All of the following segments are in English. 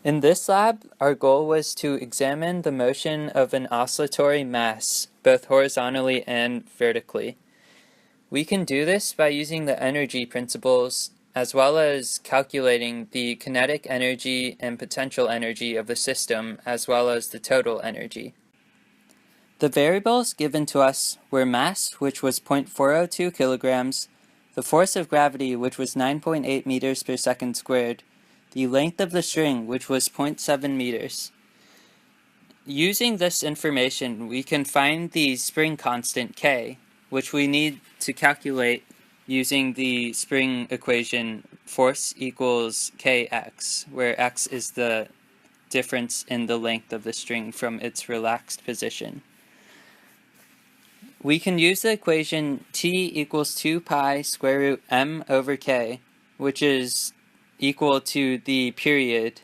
In this lab, our goal was to examine the motion of an oscillatory mass, both horizontally and vertically. We can do this by using the energy principles, as well as calculating the kinetic energy and potential energy of the system, as well as the total energy. The variables given to us were mass, which was 0.402 kilograms, the force of gravity, which was 9.8 meters per second squared, the length of the string, which was 0.7 meters. Using this information, we can find the spring constant K, which we need to calculate using the spring equation force equals Kx, where x is the difference in the length of the string from its relaxed position. We can use the equation T equals 2 pi square root m over k, which is equal to the period,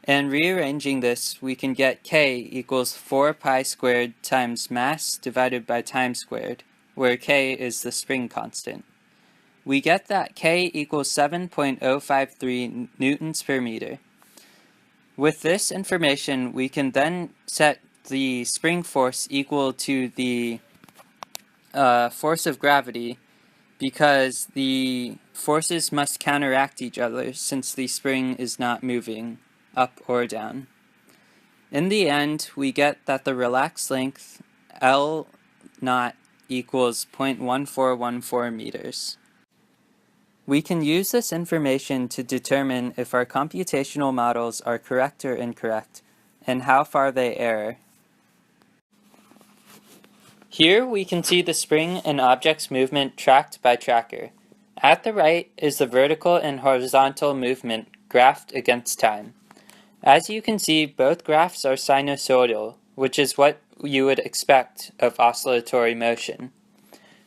and rearranging this, we can get k equals 4 pi squared times mass divided by time squared, where k is the spring constant. We get that k equals 7.053 newtons per meter. With this information, we can then set the spring force equal to the force of gravity, because the forces must counteract each other since the spring is not moving up or down. In the end, we get that the relaxed length L naught equals 0.1414 meters. We can use this information to determine if our computational models are correct or incorrect, and how far they err. Here we can see the spring and object's movement tracked by tracker. At the right is the vertical and horizontal movement graphed against time. As you can see, both graphs are sinusoidal, which is what you would expect of oscillatory motion.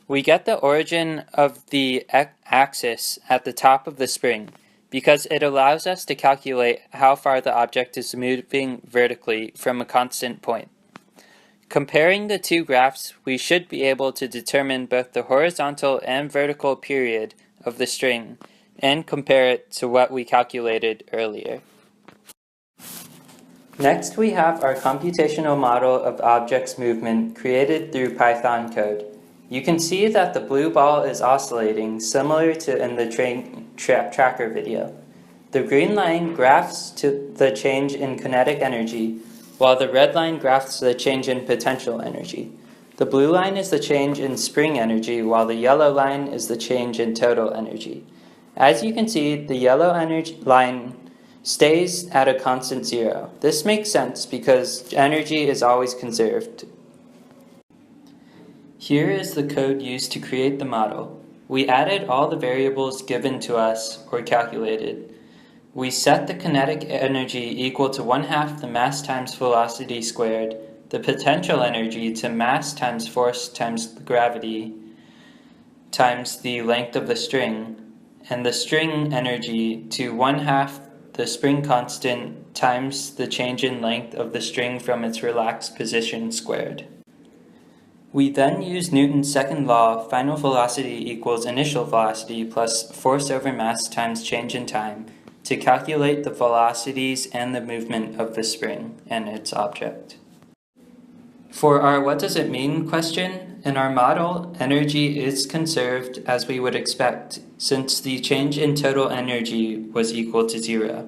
We get the origin of the axis at the top of the spring, because it allows us to calculate how far the object is moving vertically from a constant point. Comparing the two graphs, we should be able to determine both the horizontal and vertical period of the string, and compare it to what we calculated earlier. Next, we have our computational model of objects' movement created through Python code. You can see that the blue ball is oscillating, similar to in the tracker video. The green line graphs to the change in kinetic energy, while the red line graphs the change in potential energy. The blue line is the change in spring energy, while the yellow line is the change in total energy. As you can see, the yellow energy line stays at a constant zero. This makes sense because energy is always conserved. Here is the code used to create the model. We added all the variables given to us or calculated. We set the kinetic energy equal to 1/2 the mass times velocity squared, the potential energy to mass times force times the gravity times the length of the string, and the string energy to 1/2 the spring constant times the change in length of the string from its relaxed position squared. We then use Newton's second law, final velocity equals initial velocity plus force over mass times change in time, to calculate the velocities and the movement of the spring and its object. For our what does it mean question, in our model, energy is conserved as we would expect, since the change in total energy was equal to 0.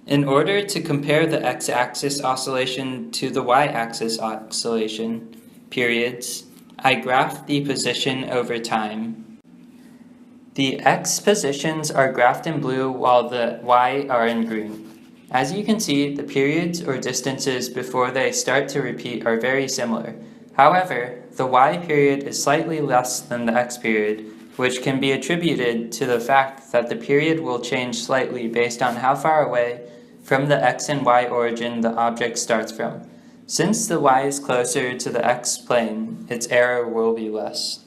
In order to compare the x-axis oscillation to the y-axis oscillation periods, I graphed the position over time. The x positions are graphed in blue while the y are in green. As you can see, the periods or distances before they start to repeat are very similar. However, the y period is slightly less than the x period, which can be attributed to the fact that the period will change slightly based on how far away from the x and y origin the object starts from. Since the y is closer to the x plane, its error will be less.